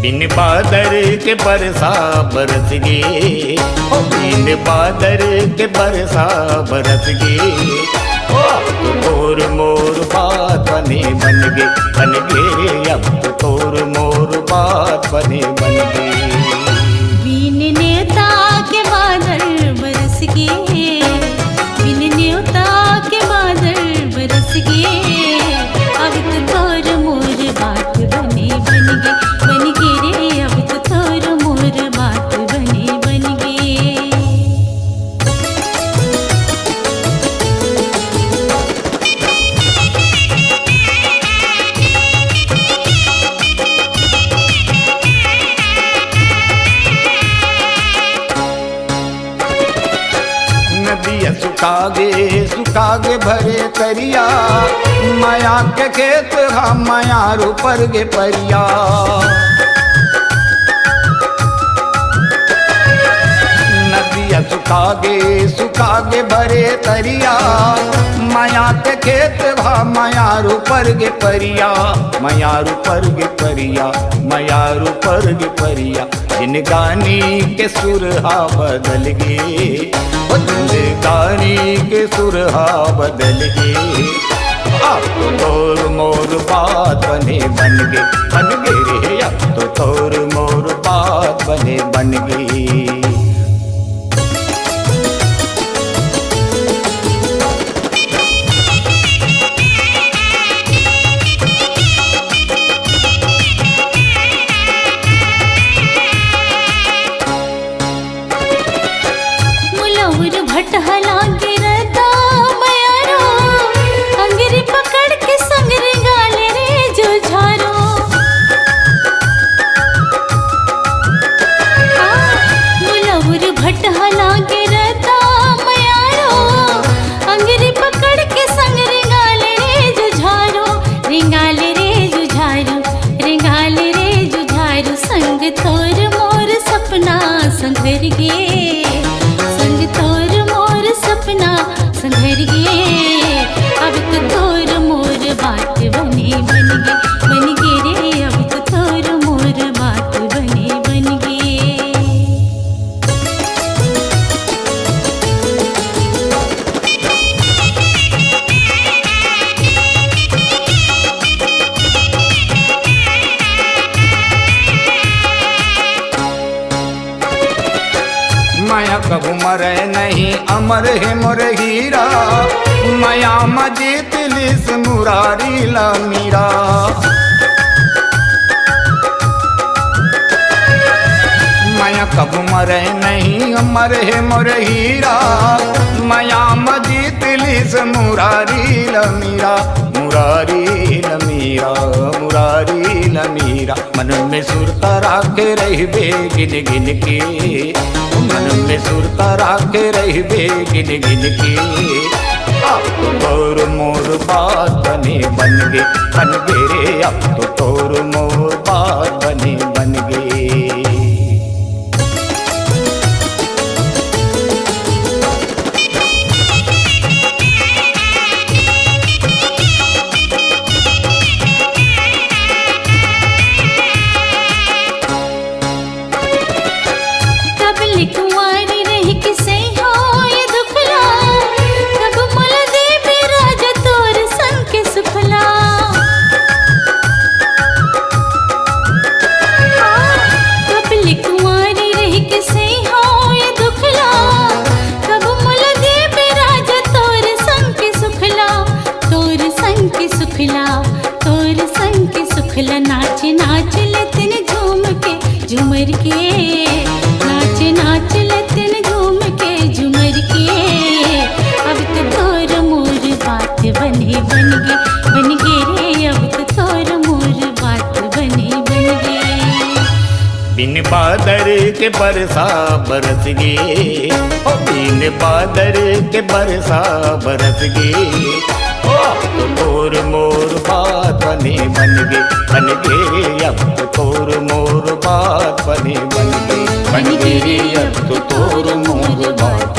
बिन बादर के बरसा बरस गे, ओ बिन बादर के बरसा बरस गे। ओ अब तो तोर मोर बात बने बन गे, अब तो तोर मोर बात बने बन गे। बिन न्योता के बादल बरस गे, बिन न्योता के बादल बरस गे। अब तो तोर मोर बात बने बन गे रे, अब तो तोर मोर बात बने बन गे। नदिया सुखागे भरे करिया, माया के खेत हा मायारू पर गे परिया। नदिया सुखागे भरे तरिया, माया के खेत हा मायारू पर गे परिया। मायारू पर गे परिया, मायारू पर गे परिया। जिनगानी के सुरहा बदल गे, जिनगानी के सुरहा बदल गे। अब तो तोर मोर बात बने बन गे रे, अब तो तोर मोर बात बने बन गे। भटहला गिरता बयारो, अंगरी पकड़ के संग गाले रे जुझारो। मुलौर भटहला गिरता बयारो, अंगरी पकड़ के संग गाले रे जुझारो। रिंगाले रे जुझारो, रिंगाले रे जुझारो। संग तोर मोर सपना संघर गे, संग तोर सपना संघर गे। अब तो तोर मोर बात बने बन गे रे, अब तो तोर मोर बात बने बन गे। माया कबू मरे नहीं, अमर है मोर हीरा। माया मजीत लिस मुरारी ला मीरा। माया कबू मरे नहीं, अमर है मोर हीरा। माया मजीत लिस मुरारी ला मीरा। मुरारी ला मीरा, मुरारी ला मीरा। मन में सुरता राखे रहिबे गिन गिन के, मन में सुरता राखे रहिबे गिन गिन के। अब तो तोर मोर बात बने बन गे रे, अब तो तोर मोर बात बने बन गे। कुंवारी रही किसे हो ये दुखला, कब मुल दे राजा तोर संग के सुखला। कब कुंवारी रही किसे हो ये दुखला, कब मुल दे राजा तोर संग के सुखला। तोर संग के सुखला, तोर संग के सुखला। नाच नाच लेतिन झूम के झूमर के, नाच नाच लेतिन झूम के झूमर के। अब तो तोर मोर बात बने बन गे रे, अब तो तोर मोर बात बने बन गे। बिन बादर के बरसा बरस गे, ओ बिन बादर के बरसा बरस गे। ओ अब तो तोर मोर बात बने बन गे अब तो तोर मोर बात बने बन गे रे, अब तो तोर मोर बात